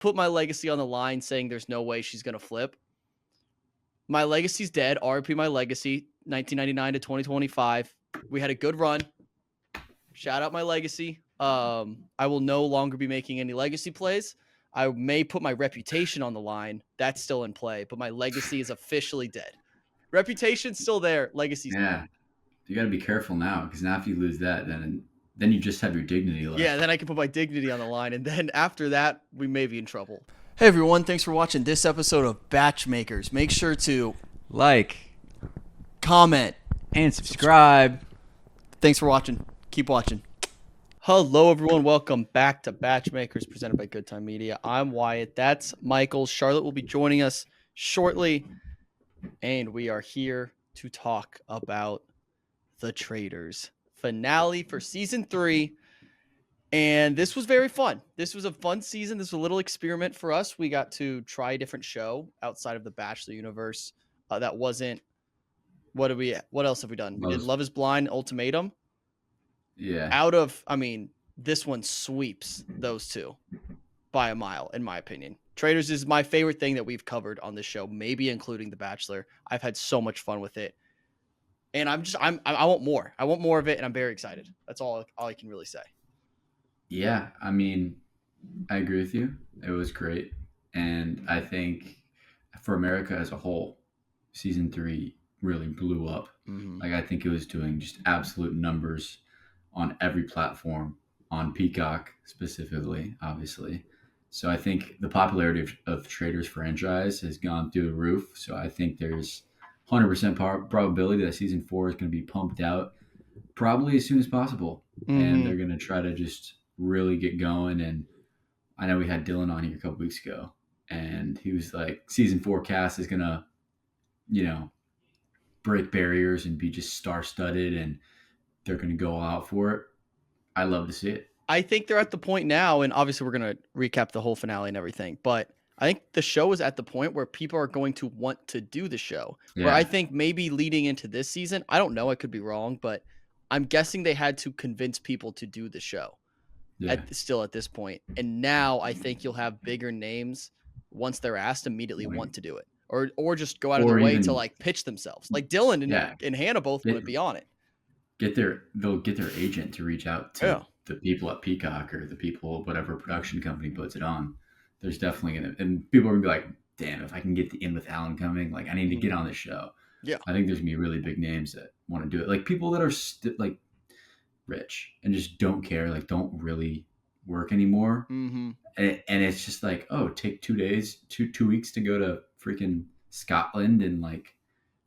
put my legacy on the line saying there's no way she's going to flip. My legacy's dead. RIP my legacy, 1999 to 2025. We had a good run. Shout out my legacy. I will no longer be making any legacy plays. I may put my reputation on the line. That's still in play, but my legacy is officially dead. Reputation's still there. Legacy's Yeah, you got to be careful now because now if you lose that, then you just have your dignity left. Yeah, then I can put my dignity on the line, and then after that, we may be in trouble. Hey everyone, thanks for watching this episode of BachMakers. Make sure to like, comment, and subscribe. Thanks for watching. Keep watching. Hello everyone, welcome back to BachMakers presented by Good Time Media. I'm Wyatt, that's Michael. Charlotte will be joining us shortly, and we are here to talk about the Traitors finale for season 3. And this was very fun. This was a fun season. This was a little experiment for us. We got to try a different show outside of the Bachelor universe. That wasn't. What else have we done? We did Love Is Blind, Ultimatum. Yeah. This one sweeps those two by a mile, in my opinion. Traitors is my favorite thing that we've covered on this show, maybe including The Bachelor. I've had so much fun with it. And I want more. I want more of it, and I'm very excited. That's all I can really say. Yeah, I mean, I agree with you. It was great. And I think for America as a whole, season 3 really blew up. Mm-hmm. Like, I think it was doing just absolute numbers on every platform, on Peacock specifically, obviously. So I think the popularity of Traitors franchise has gone through the roof. So I think there's 100% probability that season 4 is going to be pumped out probably as soon as possible. Mm-hmm. And they're going to try to just really get going. And I know we had Dylan on here a couple weeks ago, and he was like, season 4 cast is going to, break barriers and be just star-studded, and they're going to go all out for it. I love to see it. I think they're at the point now, and obviously we're going to recap the whole finale and everything, but I think the show is at the point where people are going to want to do the show. Yeah. Where I think maybe leading into this season, I don't know, I could be wrong, but I'm guessing they had to convince people to do the show. Yeah. Still at this point. And now I think you'll have bigger names once they're asked immediately want to do it. Or just go out of their way to like pitch themselves. Like Dylan and Hannah both want to be on it. They'll get their agent to reach out to the people at Peacock or the people, whatever production company puts it on. There's definitely and people are gonna be like, damn, if I can get the In With Alan coming, like I need to get on this show. Yeah. I think there's gonna be really big names that want to do it. Like people that are like rich and just don't care, like don't really work anymore. Mm-hmm. And it's just like, oh, take 2 days, two weeks to go to freaking Scotland and like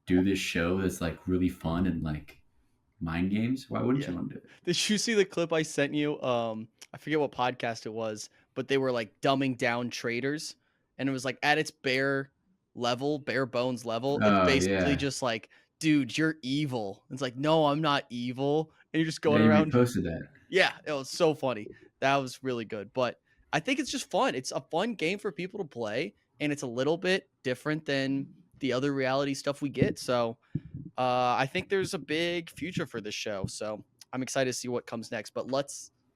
do this show that's like really fun and like mind games. Why wouldn't you want to do it? Did you see the clip I sent you? I forget what podcast it was, but they were like dumbing down Traitors, and it was like at its bare bones level. It's basically just like, dude, you're evil. It's like, no, I'm not evil. And you're just going around. You posted that. Yeah, it was so funny. That was really good. But I think it's just fun. It's a fun game for people to play, and it's a little bit different than the other reality stuff we get. So I think there's a big future for this show. So I'm excited to see what comes next. But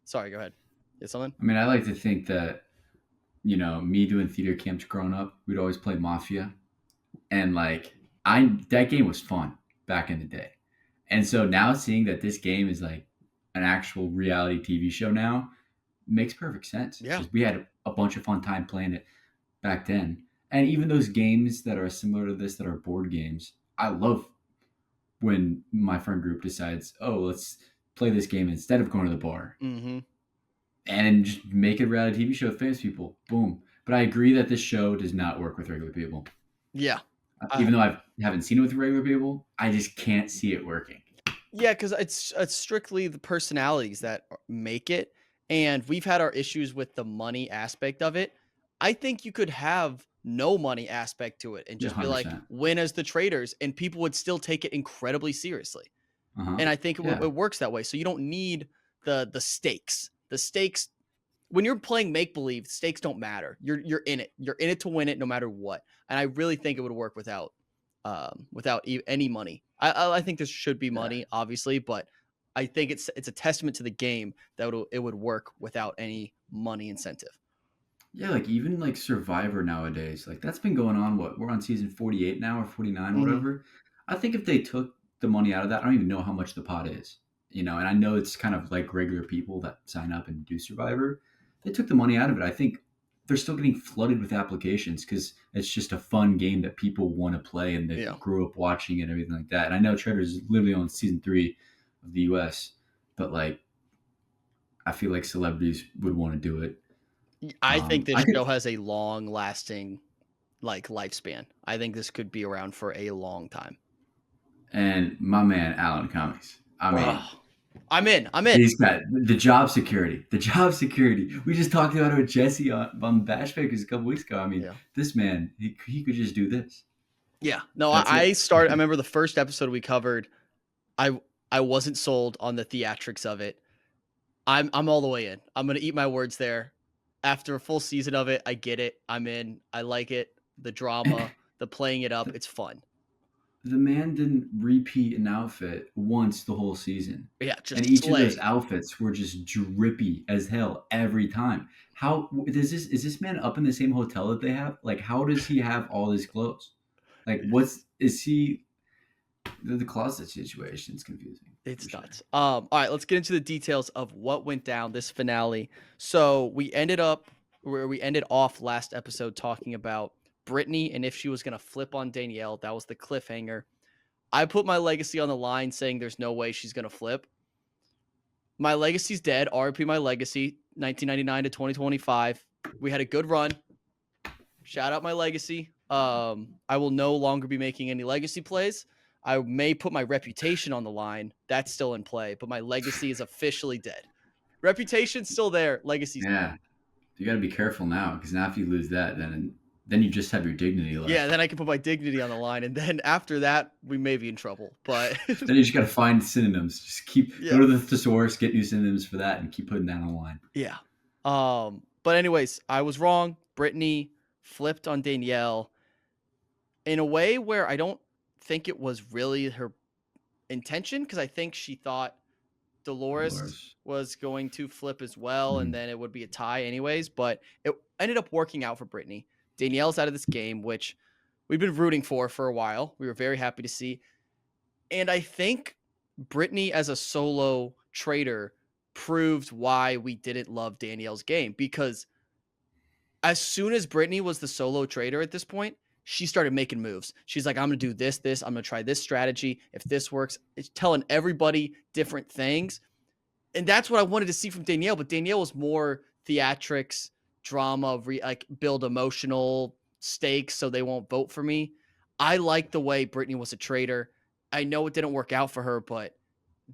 sorry, go ahead. Is something? I mean, I like to think that, me doing theater camps growing up, we'd always play Mafia. And like that game was fun back in the day. And so now seeing that this game is like an actual reality TV show now makes perfect sense. Yeah. We had a bunch of fun time playing it back then. And even those games that are similar to this, that are board games, I love when my friend group decides, oh, let's play this game instead of going to the bar. Mm-hmm. And just make a reality TV show with famous people. Boom. But I agree that this show does not work with regular people. Yeah. Even though I haven't seen it with regular people, I just can't see it working. Yeah, because it's strictly the personalities that make it. And we've had our issues with the money aspect of it. I think you could have no money aspect to it and just 100%. Be like, win as the Traitors, and people would still take it incredibly seriously. Uh-huh. And I think it works that way. So you don't need the stakes. The stakes, when you're playing make-believe, stakes don't matter. You're in it. You're in it to win it no matter what. And I really think it would work without any money. I think there should be money, obviously, but I think it's a testament to the game that it would work without any money incentive. Yeah, like even like Survivor nowadays, like that's been going on. What we're on season 48 now or 49 or Hmm. whatever. I think if they took the money out of that, I don't even know how much the pot is, and I know it's kind of like regular people that sign up and do Survivor. They took the money out of it. I think they're still getting flooded with applications because it's just a fun game that people want to play and they Yeah. grew up watching it and everything like that. And I know Traitors is literally on season 3 of the US, but like I feel like celebrities would want to do it. I think this I could show has a long lasting like lifespan. I think this could be around for a long time. and my man Alan Cummings. I mean, Oh, I'm in. I'm in. he's got the job security. The job security. We just talked about it with Jesse on BachMakers a couple weeks ago. I mean, Yeah. this man, he could just do this. Yeah. No, That's it. I remember the first episode we covered. I I wasn't sold on the theatrics of it. I'm all the way in. I'm gonna eat my words there. After a full season of it, I get it. I'm in. I like it. The drama, the playing it up, it's fun. The man didn't repeat an outfit once the whole season. Yeah, And just each of those slay. outfits were just drippy as hell every time. How is this man up in the same hotel that they have? Like how does he have all his clothes? Like what's is he the closet situation is confusing for It's sure. nuts. All right, let's get into the details of what went down this finale. So we ended up where we ended off last episode talking about Brittany and if she was gonna flip on Danielle. That was the cliffhanger. I put my legacy on the line saying there's no way she's gonna flip. My legacy's dead. RP my legacy, 1999 to 2025. We had a good run. Shout out my legacy. I will no longer be making any legacy plays. I may put my reputation on the line. That's still in play, but my legacy is officially dead. Reputation's still there. Legacy's dead. Yeah, you got to be careful now because now if you lose that, then you just have your dignity Yeah, left. then I can put my dignity on the line, and then after that, we may be in trouble. But Then you just got to find synonyms. Just keep yeah, go to the thesaurus, get new synonyms for that, and keep putting that on the line. yeah. But anyways, I was wrong. Brittany flipped on Danielle in a way where I don't think it was really her intention because I think she thought Dolores Dolores. was going to flip as well, and Mhm. then it would be a tie anyways. But it ended up working out for Brittany. Danielle's out of this game, which we've been rooting for a while. We were very happy to see. And I think Brittany as a solo trader proved why we didn't love Danielle's game because as soon as Brittany was the solo trader at this point, she started making moves. She's like, I'm going to do this. I'm going to try this strategy. If this works, it's telling everybody different things. And that's what I wanted to see from Danielle. But Danielle was more theatrics, drama, like build emotional stakes so they won't vote for me. I like the way Brittany was a trader. I know it didn't work out for her, but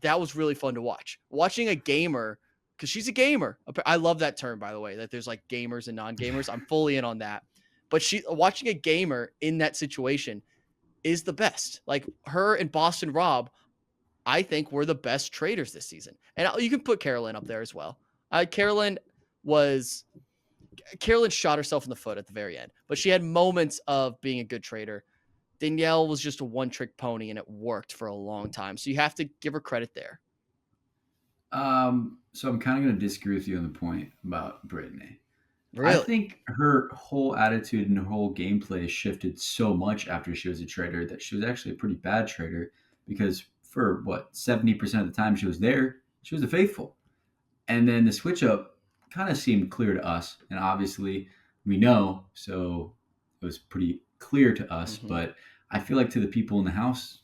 that was really fun to watch. Watching a gamer, because she's a gamer. I love that term, by the way, that there's like gamers and non-gamers. I'm fully in on that. But watching a gamer in that situation is the best. Like her and Boston Rob, I think were the best traders this season. And you can put Carolyn up there as well. Carolyn shot herself in the foot at the very end, but she had moments of being a good trader. Danielle was just a one-trick pony, and it worked for a long time. So you have to give her credit there. So I'm kind of going to disagree with you on the point about Brittany. I Really? think her whole attitude and her whole gameplay shifted so much after she was a trader that she was actually a pretty bad trader because for what 70% of the time she was there, she was a faithful. And then the switch up kind of seemed clear to us. And obviously we know, so it was pretty clear to us. Mm-hmm. But I feel like to the people in the house,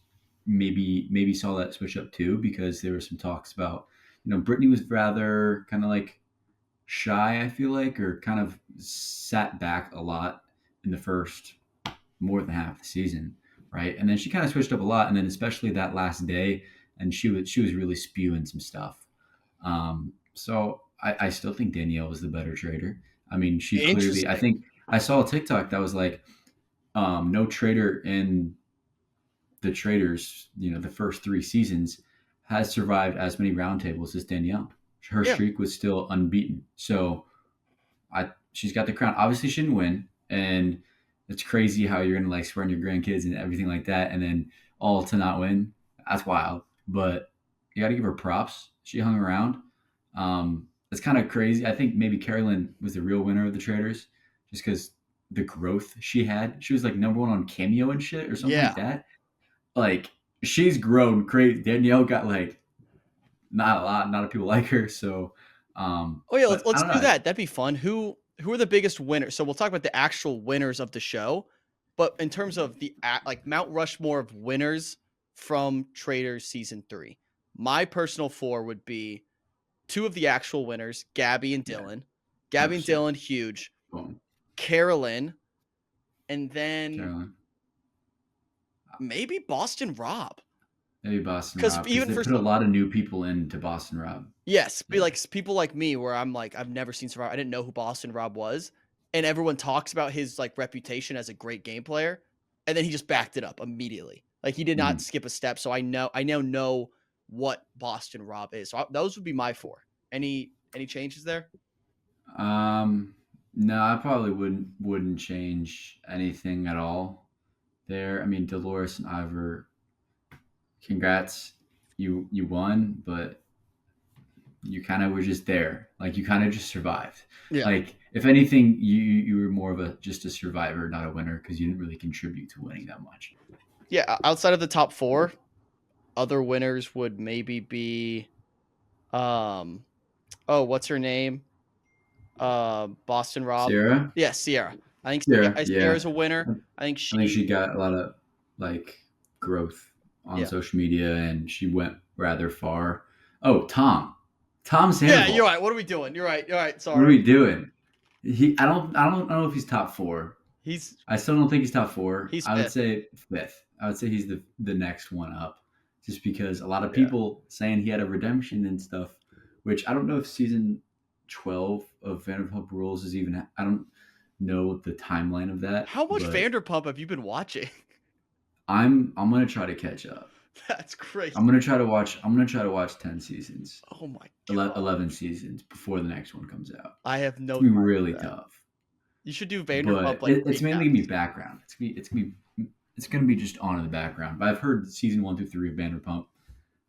maybe saw that switch up too, because there were some talks about, Brittany was rather kind of like shy, I feel like, or kind of sat back a lot in the first more than half the season, right? And then she kind of switched up a lot, and then especially that last day, and she was really spewing some stuff. So I still think Danielle was the better trader. I mean, she clearly. I Interesting. think I saw a TikTok that was like, no trader in the traders, the first 3 seasons has survived as many roundtables as Danielle. Her Yeah. streak was still unbeaten. So she's got the crown. Obviously, she didn't win, and it's crazy how you're gonna like swear on your grandkids and everything like that, and then all to not win. That's wild. But you got to give her props. She hung around. it's kind of crazy. I think maybe Carolyn was the real winner of the Traders, just because the growth she had. She was like number one on Cameo and shit or something Yeah. like that. Like she's grown crazy. Danielle got like not a lot of people like her. So, Oh yeah, let's but I let's don't do know. that. That'd be fun. Who are the biggest winners? So we'll talk about the actual winners of the show, but in terms of the like Mount Rushmore of winners from Traitors season 3, my personal 4 would be 2 of the actual winners, Gabby and Yeah, Dylan. hundred Gabby and percent. Dylan, huge. Boom, Carolyn, and then Carolyn. maybe Boston Rob. Maybe Boston Because Rob because even they for put a lot of new people into Boston Rob. yes, be Yeah. like people like me where I'm like, I've never seen Survivor. I didn't know who Boston Rob was. And everyone talks about his like reputation as a great game player. And then he just backed it up immediately. Like he did not Mhm. skip a step. So I now know what Boston Rob is. So those would be my 4. Any changes there? No, I probably wouldn't change anything at all there. I mean, Dolores and Ivor, congrats, you won, but you kind of were just there. Like you kind of just survived. Yeah. Like if anything, you were more of a just a survivor, not a winner, because you didn't really contribute to winning that much. Yeah. Outside of the top 4, other winners would maybe be um oh, what's her name? Boston Rob. Sierra, Yeah, Sierra. Sierra, yeah. Sierra's a winner. I I think I think she she got a lot of like growth on yeah. social media, and she went rather far. Oh, Tom Yeah, you're Sandoval. right. What are we doing? You're right. You're right. What are Sorry. we doing? I don't know if he's top four. He's I still don't think he's top four. he's I would fifth. say fifth. I would say he's the next one up, just because a lot of Yeah. people saying he had a redemption and stuff, which I don't know if season 12 of Vanderpump Rules is even. I don't know the timeline of that, How much but Vanderpump have you been watching? I'm gonna try to catch up. That's crazy. I'm gonna try to watch. I'm gonna try to watch 10 seasons, Oh my god. 11 seasons before the next one comes out. I have It's no gonna be time for really that. tough. You should do But Vanderpump like it's mainly gonna be recaps. background. It's gonna be just on in the background. But I've heard season 1 through 3 of Vanderpump.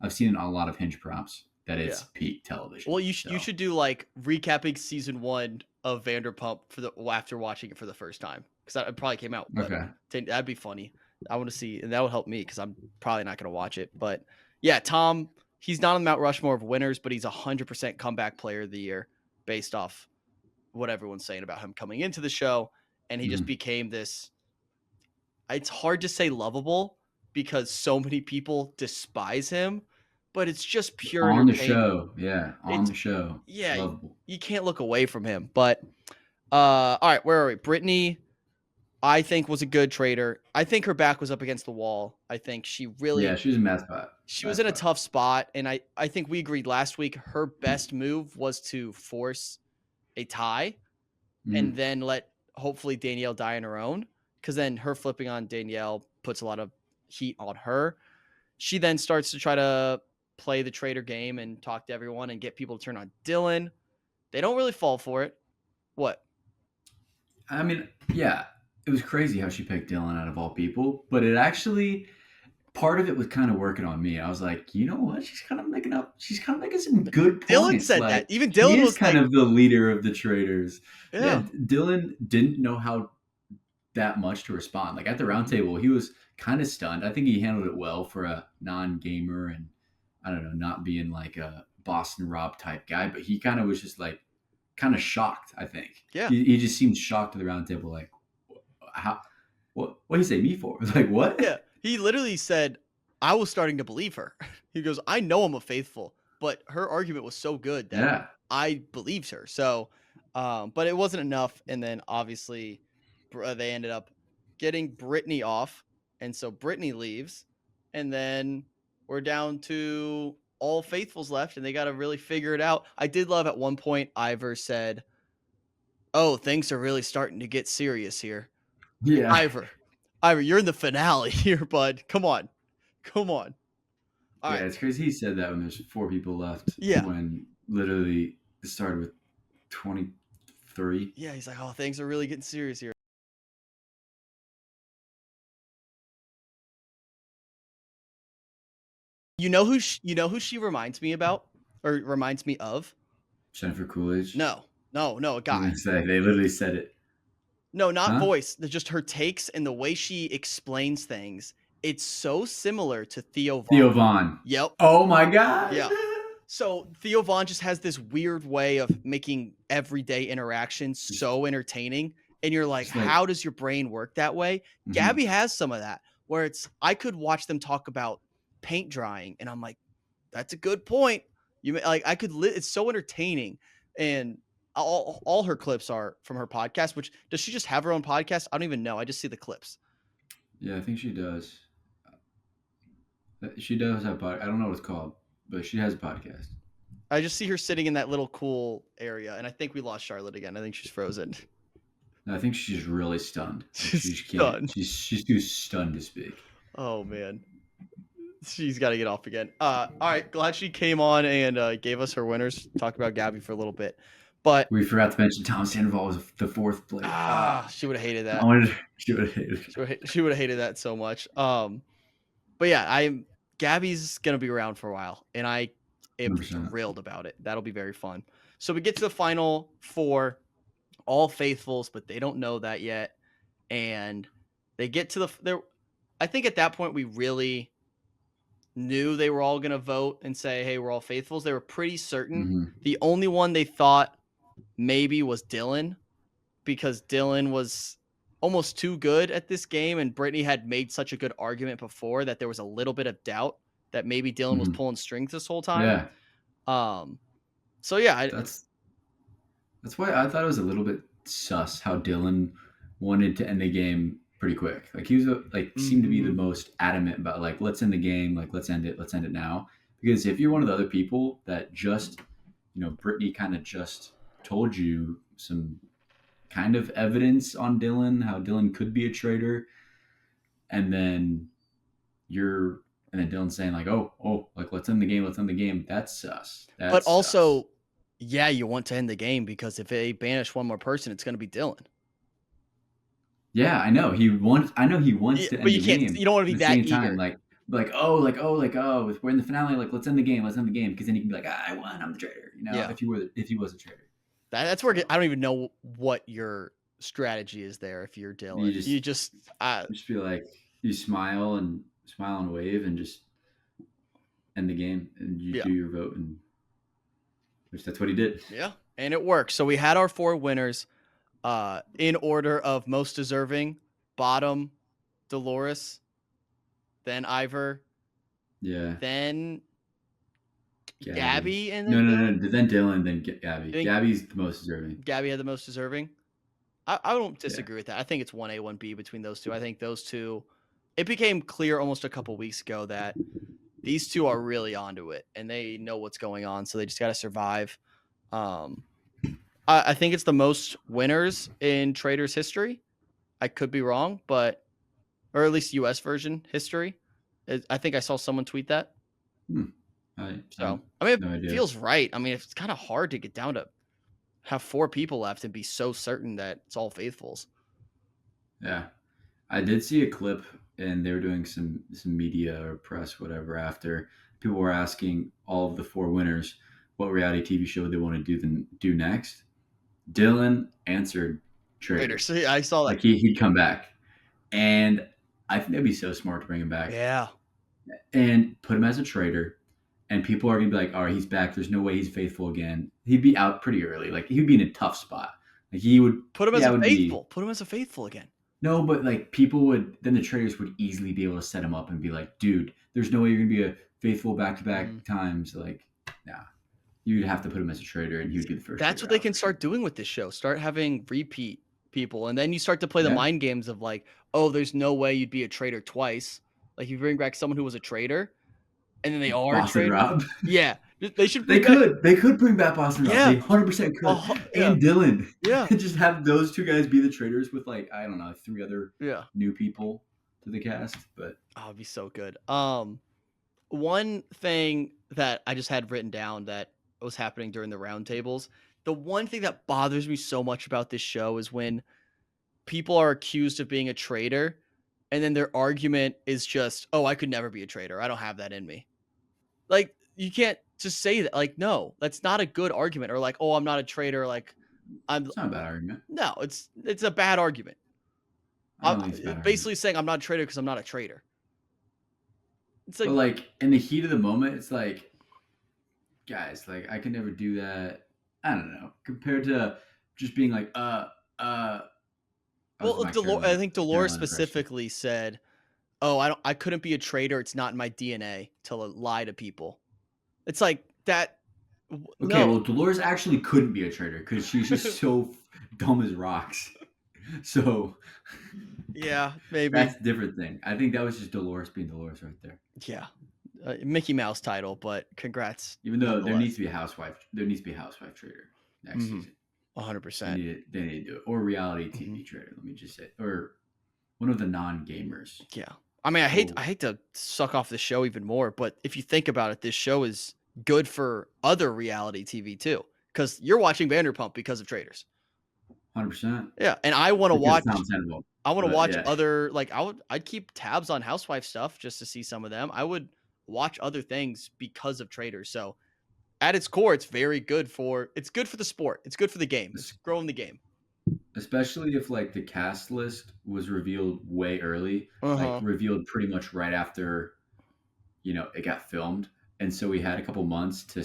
I've seen a lot of hinge prompts that Yeah. it's peak television. Well, you So should do like recapping season 1 of Vanderpump for the after watching it for the first time because that probably came out. What, okay, that'd be funny. I want to see, and that would help me because I'm probably not going to watch it. But yeah, Tom, he's not on the Mount Rushmore of winners, but he's 100% comeback player of the year based off what everyone's saying about him coming into the show, and he just Mhm. became this. It's hard to say lovable because so many people despise him, but it's just pure On the entertainment. show, yeah, on It's the show, yeah, lovable. you can't look away from him. But all right, where are we? Brittany, I think was a good trader. I think her back was up against the wall. I think she Yeah, really she was a mascot. she was in a Mascot. tough spot, and I think we agreed last week her best move was to force a tie and Mhm. then let hopefully Danielle die on her own, because then her flipping on Danielle puts a lot of heat on her. She then starts to try to play the traitor game and talk to everyone and get people to turn on Dylan. They don't really fall for it. What? I mean, yeah, it was crazy how she picked Dylan out of all people, but it actually part of it was kind of working on me. I was like, you know what? She's kind of making up. She's kind of making some good Dylan points. said that. Like Even he Dylan is was kind like, of the leader of the traders. yeah, Yeah, Dylan didn't know how that much to respond. Like at the roundtable, he was kind of stunned. I think he handled it well for a non-gamer and I don't know, not being like a Boston Rob type guy, but he kind of was just like kind of shocked. I think yeah, he just seemed shocked to the roundtable, like how what he say me for? Like what? yeah. He literally said, I was starting to believe her. He goes, I know I'm a faithful, but her argument was so good that Yeah, I believed her. So, but it wasn't enough. And then obviously they ended up getting Brittany off. And so Brittany leaves. And then we're down to all faithfuls left and they got to really figure it out. I did love at one point, Ivor said, oh, things are really starting to get serious here. yeah. Ivor, you're in the finale here, bud. Come on. Come on. All Yeah, right. it's crazy he said that when there's 4 people left. Yeah. When literally it started with 23. Yeah. He's like, oh, things are really getting serious here. You know who she reminds me about or reminds me of? Jennifer Coolidge. No, a I was guy. gonna say, they literally said it. No, not Huh? voice. Just her takes and the way she explains things. It's so similar to Theo Theo Von. Vaughn. Yep. Oh my god. Yeah. So Theo Vaughn just has this weird way of making everyday interactions so entertaining. And you're like, Just like, how does your brain work that way? mhm. Gabby has some of that where I could watch them talk about paint drying and I'm like, that's a good point. I could it's so entertaining. And all her clips are from her podcast, which does she just have her own podcast? I don't even know. I just see the clips. Yeah, I think she does. She does have I don't know what it's called, but she has a podcast. I just see her sitting in that little cool area, and I think we lost Charlotte again. I think she's frozen. I think she's really stunned. She's She stunned. can't. She's too stunned to speak. Oh man, she's got to get off again. All right, glad she came on and gave us her winners. Talked about Gabby for a little bit, but We forgot to mention Tom Sandoval was the fourth place. she would have hated that. She would have hated it. She would have hated that so much. But yeah, Gabby's gonna be around for a while, and I am 100%. thrilled about it. That'll be very fun. So we get to the final four, all faithfuls, but they don't know that yet, and they get to I think at that point we really knew they were all gonna vote and say, "Hey, we're all faithfuls." They were pretty certain. Mhm. The only one they thought maybe was Dylan, because Dylan was almost too good at this game, and Brittany had made such a good argument before that there was a little bit of doubt that maybe Dylan was Mhm. pulling strings this whole time. Yeah, So yeah, that's why I thought it was a little bit sus how Dylan wanted to end the game pretty quick. Like he was seemed to be the most adamant about like let's end the game, like let's end it now. Because if you're one of the other people that just Brittany kind of just told you some kind of evidence on Dylan, how Dylan could be a traitor, and then Dylan's saying like, oh, like let's end the game. That's sus. but also, yeah, you want to end the game because if they banish one more person, it's going to be Dylan. Yeah, I know he wants. to end but you the can't. game. You don't want to be that eager. Time, we're in the finale. Like let's end the game. Because then he can be like, I won. I'm the traitor. If he was a traitor. That's where I don't even know what your strategy is there. If you're Dylan, you just be like, you smile and wave and just end the game, and you do your vote, and which that's what he did. Yeah, and it worked. So we had our four winners, in order of most deserving: bottom, Dolores, then Ivor, then Gabby, and then no. Then Dylan, then Gabby. Gabby's the most deserving. Gabby had the most deserving. I don't disagree with that. I think it's 1A, 1B between those two. I think those two. It became clear almost a couple weeks ago that these two are really onto it and they know what's going on, so they just got to survive. I think it's the most winners in Traitors history. I could be wrong, or at least U.S. version history. I think I saw someone tweet that. It feels right. I mean, it's kind of hard to get down to have four people left and be so certain that it's all faithfuls. Yeah, I did see a clip, and they were doing some media or press, whatever. After people were asking all of the four winners what reality TV show they want to do next, Dylan answered Traitors. I saw that. Like he'd come back, and I think that'd be so smart to bring him back. Yeah, and put him as a traitor. And people are gonna be like, "All right, he's back. There's no way he's faithful again." He'd be out pretty early. Like he'd be in a tough spot. Like he would put him as a faithful. Put him as a faithful again. No, but like people would then the traitors would easily be able to set him up and be like, "Dude, there's no way you're gonna be a faithful back-to-back times." Like, nah, you'd have to put him as a traitor, and he would be the first. That's what they can start doing with this show. Start having repeat people, and then you start to play the mind games of like, "Oh, there's no way you'd be a traitor twice." Like you bring back someone who was a traitor. And then they are Boston Rob. Yeah, they should. They could bring back Boston Rob. They 100% could. And Dylan. Yeah. Just have those two guys be the traitors with like I don't know 3 other new people to the cast. But it'd be so good. One thing that I just had written down that was happening during the roundtables. The one thing that bothers me so much about this show is when people are accused of being a traitor, and then their argument is just, "Oh, I could never be a traitor. I don't have that in me." Like, you can't to say that, like, no, that's not a good argument. Or like, oh, I'm not a traitor. Like, I'm It's not a bad argument. no, it's a bad argument. I don't think it's a bad argument. Basically saying I'm not a traitor because I'm not a traitor. It's But like, like in the heat of the moment, it's like, guys, like I could never do that. I don't know. Compared to just being like, that was well, my I think Dolores Carolina impression. specifically said, "Oh, I couldn't be a traitor. It's not in my DNA to lie to people." It's like that. Okay, No, well, Dolores actually couldn't be a traitor because she's just so dumb as rocks. So yeah, maybe, that's a different thing. I think that was just Dolores being Dolores right there. yeah, Mickey Mouse title, but congrats Even though there needs nonetheless. to be a housewife, traitor next season. 100%. They need to do it, or reality TV Mhm. traitor. Let me just say, or one of the non-gamers. Yeah. I mean, Oh, I hate to suck off the show even more, but if you think about it, this show is good for other reality TV too, because you're watching Vanderpump because of Traitors. 100%. Yeah, and Because it's Tom Sandoval. I want to But watch yeah, other like I'd keep tabs on Housewife stuff just to see some of them. I would watch other things because of Traitors. So at its core, it's good for the sport. It's good for the game. It's growing the game. especially if like the cast list was revealed way early, like Uh-huh. revealed pretty much right after it got filmed, and so we had a couple months to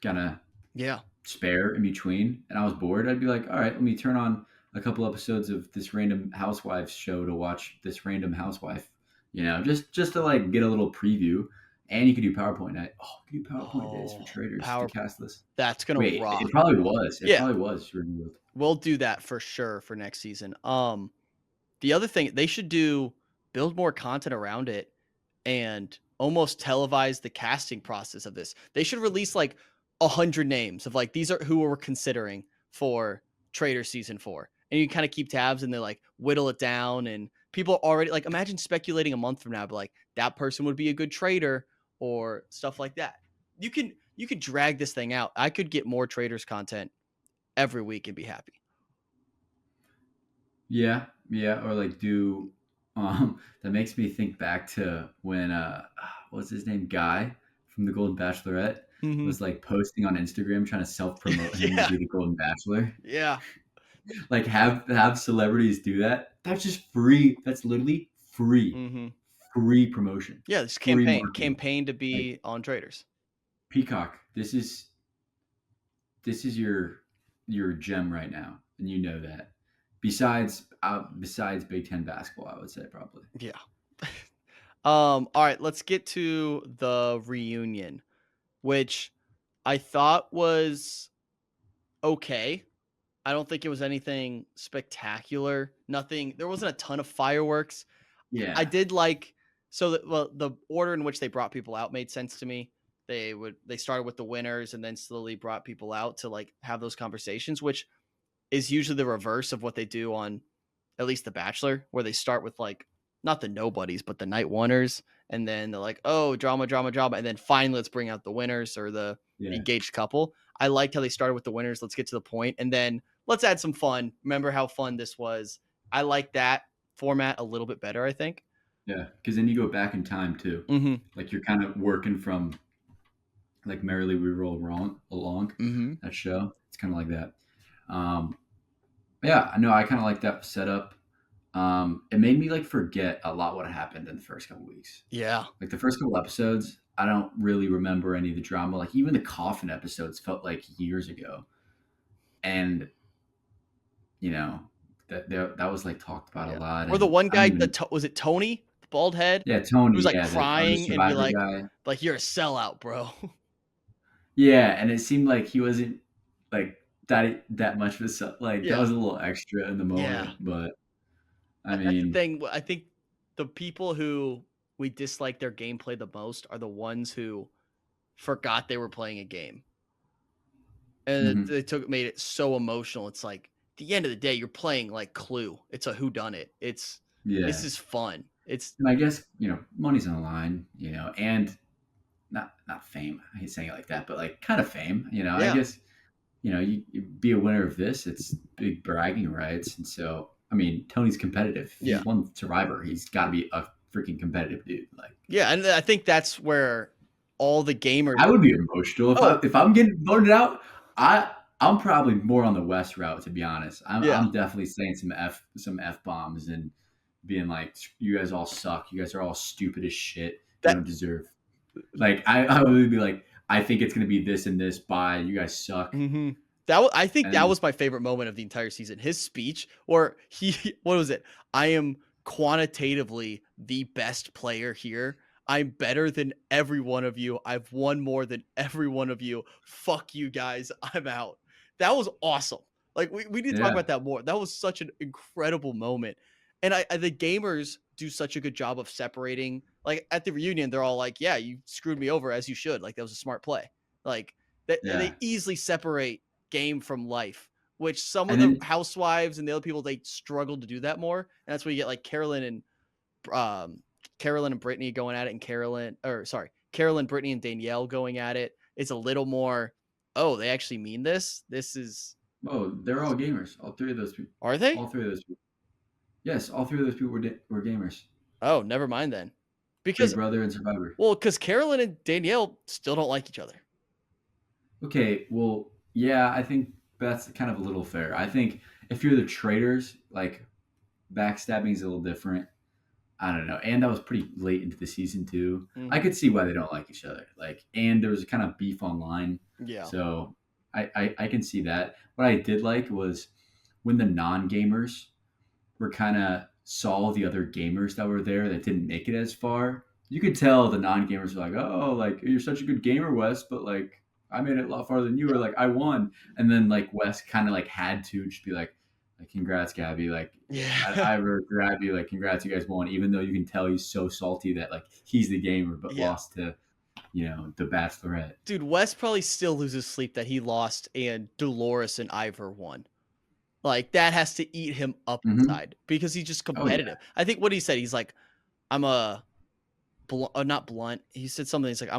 kind of Yeah. spare in between, and I was bored. I'd be like, all right, let me turn on a couple episodes of this random housewives show to watch this random housewife, just to like get a little preview. And you could do PowerPoint night. Oh, you could do PowerPoint days for Oh, traders, the power cast list. that's gonna Wait, it rock. probably was. It Yeah, probably was revealed. we'll do that for sure for next season. The other thing they should do, build more content around it and almost televise the casting process of this. They should release like 100 names of like these are who we're considering for Trader season 4. And you kind of keep tabs and they like whittle it down and people are already like imagine speculating a month from now, but like that person would be a good trader or stuff like that. You could drag this thing out. I could get more traders content every week and be happy. Yeah, yeah, or like do that makes me think back to when what's his name, Guy from the Golden Bachelorette Mhm. was like posting on Instagram trying to self-promote him to Yeah. be the Golden Bachelor. Yeah. Like have celebrities do that. That's just free. That's literally free. Mhm. Free promotion. Yeah, this Free marketing. campaign to Like be on traders. Peacock, this is your gem right now, and you know that. Besides Big Ten basketball, I would say probably. Yeah. All right, let's get to the reunion, which I thought was okay. I don't think it was anything spectacular. Nothing. There wasn't a ton of fireworks. I Yeah, did like the order in which they brought people out made sense to me. They started with the winners and then slowly brought people out to like have those conversations, which is usually the reverse of what they do on at least The Bachelor, where they start with like not the nobodies, but the night oneers, and then they're like, oh, drama, drama, drama, and then finally let's bring out the winners or the yeah, engaged couple. I liked how they started with the winners. Let's get to the point, and then let's add some fun. Remember how fun this was? I like that format a little bit better. I think. yeah. Because then you go back in time too. Mm-hmm. Like you're kind of working from like Merrily We Roll Along, Mm-hmm. that show. It's kind of like that. Um, yeah, I know. I kind of like that setup. It made me like forget a lot what happened in the first couple weeks. Yeah. Like the first couple episodes, I don't really remember any of the drama. Like even the coffin episodes felt like years ago, and you know that was like talked about a Yeah. lot. Or the And one I don't guy, even. was it Tony, the bald head, Yeah, who was Tony. like Yeah, the crying and be Survivor guy. like you're a sellout, bro. Yeah, and it seemed like he wasn't like that much of a like that Yeah. was a little extra in the Yeah. moment, but I That's the mean, thing. I think the people who we dislike their gameplay the most are the ones who forgot they were playing a game. And mhm, they made it so emotional. It's like at the end of the day, you're playing like Clue. It's a whodunit. This yeah. is fun. It's And I guess money's on the line, and not fame. I hate saying it like that, but like kind of fame. I yeah, guess you be a winner of this. It's big bragging rights, and so I mean Tony's competitive. yeah, He's won Survivor. He's got to be a freaking competitive dude. Like yeah. And I think that's where all the gamers. I would be emotional Oh. if I'm getting voted out. I'm probably more on the West route, to be honest. Yeah. I'm definitely saying some f bombs and being like, you guys all suck. You guys are all stupid as shit. You That don't deserve. Like I would be like, I think it's gonna be this and this. Bye. You guys suck. Mm-hmm. I think that And was my favorite moment of the entire season. His speech, or what was it? I am quantitatively the best player here. I'm better than every one of you. I've won more than every one of you. Fuck you guys. I'm out. That was awesome. Like we need to talk yeah, about that more. That was such an incredible moment. And the gamers do such a good job of separating. Like at the reunion, they're all like, "Yeah, you screwed me over as you should." Like that was a smart play. Like yeah. they easily separate game from life, which some of And the then housewives and the other people, they struggle to do that more. And that's where you get like um Carolyn and Brittany going at it, and Carolyn, Brittany, and Danielle going at it. It's a little more, oh, they actually mean this. This is they're all gamers. All three of those people. Are they? All three of those people. Yes, all three of those people were gamers. Oh, never mind then. Big Because Brother and Survivor. because Carolyn and Danielle still don't like each other. Okay, well, yeah, I think that's kind of a little fair. I think if you're the traitors, like backstabbing is a little different. I don't know. And that was pretty late into the season too. I Mhm. could see why they don't like each other. Like, and there was kind of beef online. Yeah. So I can see that. What I did like was when the non gamers were kind of saw the other gamers that were there that didn't make it as far. You could tell the non gamers were like, oh, like you're such a good gamer, Wes, but like I made it a lot farther than you were. Like I won, and then like Wes kind of like had to just be like, congrats, Gabby. Like Yeah. I grab you, like congrats, you guys won. Even though you can tell he's so salty that like he's the gamer, but Yeah. lost to the Bachelorette. Dude, Wes probably still loses sleep that he lost and Dolores and Ivor won. Like that has to eat him up Mm-hmm. inside because he's just Oh yeah, competitive. I think what he said, he's like, I'm a not blunt. He said something. He's like,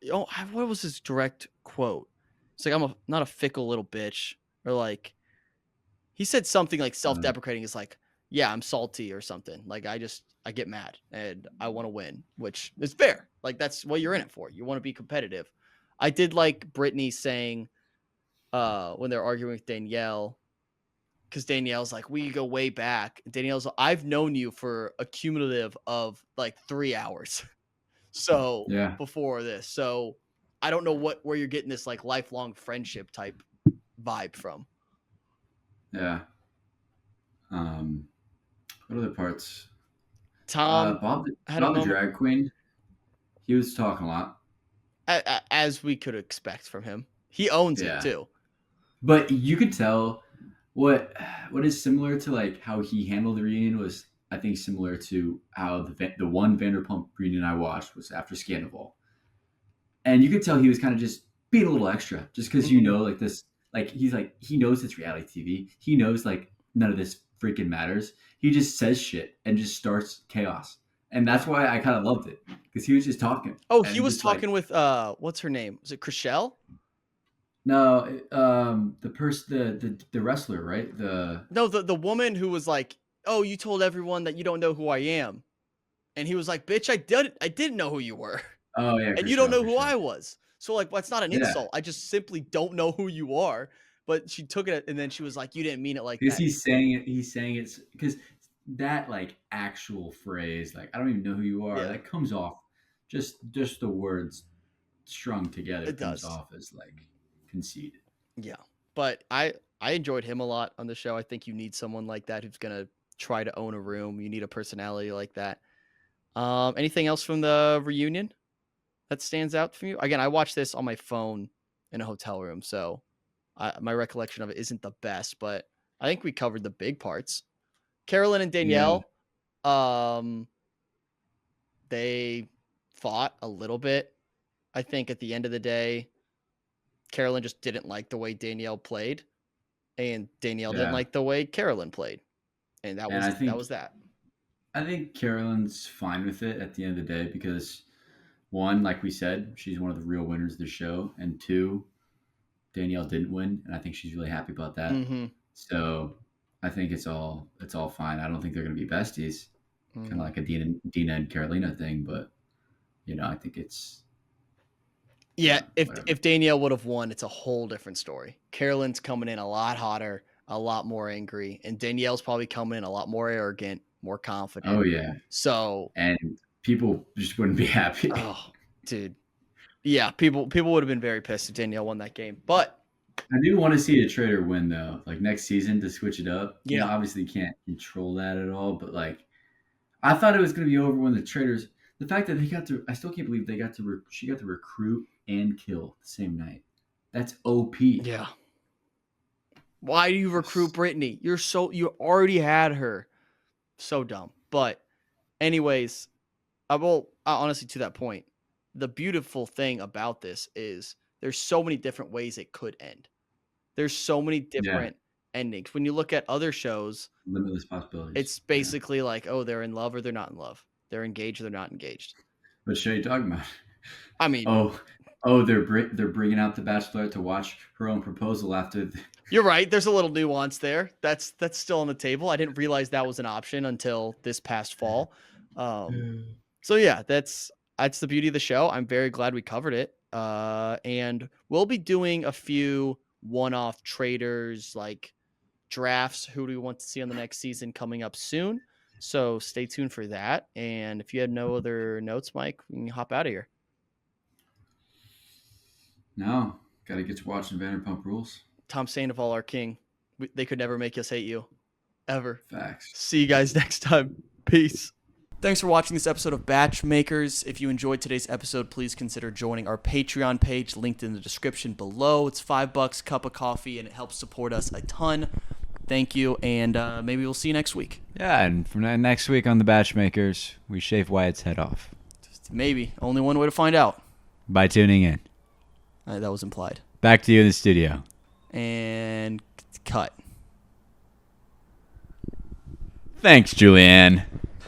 what was his direct quote? It's like, I'm not a fickle little bitch, or like he said something like self-deprecating. He's like, yeah, I'm salty or something. Like I get mad and I want to win, which is fair. Like that's what you're in it for. You want to be competitive. I did like Brittany saying when they're arguing with Danielle, because Danielle's like, we go way back. Danielle's, I've known you for a cumulative of like 3 hours. So yeah, before this, so I don't know where you're getting this like lifelong friendship type vibe from. yeah. What other parts? Tom Bob, had a Bob the moment, drag queen. He was talking a lot. as we could expect from him. He owns it Yeah, too. but you could tell what is similar to like how he handled the reunion was, I think, similar to how the one Vanderpump reunion I watched was after Scandal, and you could tell he was kind of just being a little extra, just because like this, like he knows it's reality TV. He knows like none of this freaking matters. He just says shit and just starts chaos, and that's why I kind of loved it because he was just talking. Oh, he And was just like, talking with what's her name? Was it Chriselle? no, the person, the wrestler, right? No, the woman who was like, "Oh, you told everyone that you don't know who I am," and he was like, "Bitch, I didn't know who you were, Oh yeah, and for you don't sure, know for who sure. I was." So like, that's not an Yeah, insult. I just simply don't know who you are. But she took it, and then she was like, "You didn't mean it like because that." he's saying it because that like actual phrase, like I don't even know who you are, Yeah, that comes off just the words strung together it comes does. off as like conceited. Yeah, but I enjoyed him a lot on the show. I think you need someone like that who's gonna try to own a room. You need a personality like that. Anything else from the reunion that stands out from you? Again, I watched this on my phone in a hotel room, so my recollection of it isn't the best, but I think we covered the big parts. Carolyn and Yeah, Danielle, they fought a little bit. I think at the end of the day, Carolyn just didn't like the way Danielle played, and Danielle didn't yeah, like the way Carolyn played, and that and was that was that. I think Carolyn's fine with it at the end of the day because one, like we said, she's one of the real winners of the show, and two, Danielle didn't win, and I think she's really happy about that. Mm-hmm. So I think it's all fine. I don't think they're going to be besties, kind of Mm-hmm. like a Dina and Carolina thing, but I think it's Yeah, whatever. if Danielle would have won, it's a whole different story. Carolyn's coming in a lot hotter, a lot more angry, and Danielle's probably coming in a lot more arrogant, more confident. Oh yeah, So, and people just wouldn't be happy. oh, dude, yeah, people would have been very pissed if Danielle won that game. But I do want to see a Trader win though, like next season to switch it up. Yeah. Obviously you can't control that at all, but like I thought it was going to be over when the Traders. The fact that they got to, I still can't believe they got to. She got to recruit and kill the same night. That's OP. yeah, why do you recruit Brittany? You already had her. So dumb. But anyways, honestly, to that point, the beautiful thing about this is there's so many different ways it could end. There's so many different endings. When you look at other shows, Limitless possibilities. it's basically like, oh, they're in love or they're not in love. They're engaged or they're not engaged. What show you talking about? I mean, they're bringing out the Bachelorette to watch her own proposal after. You're right. There's a little nuance there. That's still on the table. I didn't realize that was an option until this past fall. So yeah, that's the beauty of the show. I'm very glad we covered it. And we'll be doing a few one-off traders like drafts. Who do we want to see on the next season coming up soon? So stay tuned for that. And if you had no other notes, Mike, we can hop out of here. No, got to get to watching Vanderpump Rules. Tom Sandoval, our king. They could never make us hate you. Ever. Facts. See you guys next time. Peace. Thanks for watching this episode of BachMakers. If you enjoyed today's episode, please consider joining our Patreon page linked in the description below. It's $5, cup of coffee, and it helps support us a ton. Thank you, and maybe we'll see you next week. Yeah, and from next week on the BachMakers, we shave Wyatt's head off. Maybe. Only one way to find out. By tuning in. That was implied. Back to you in the studio. And cut. Thanks, Julianne.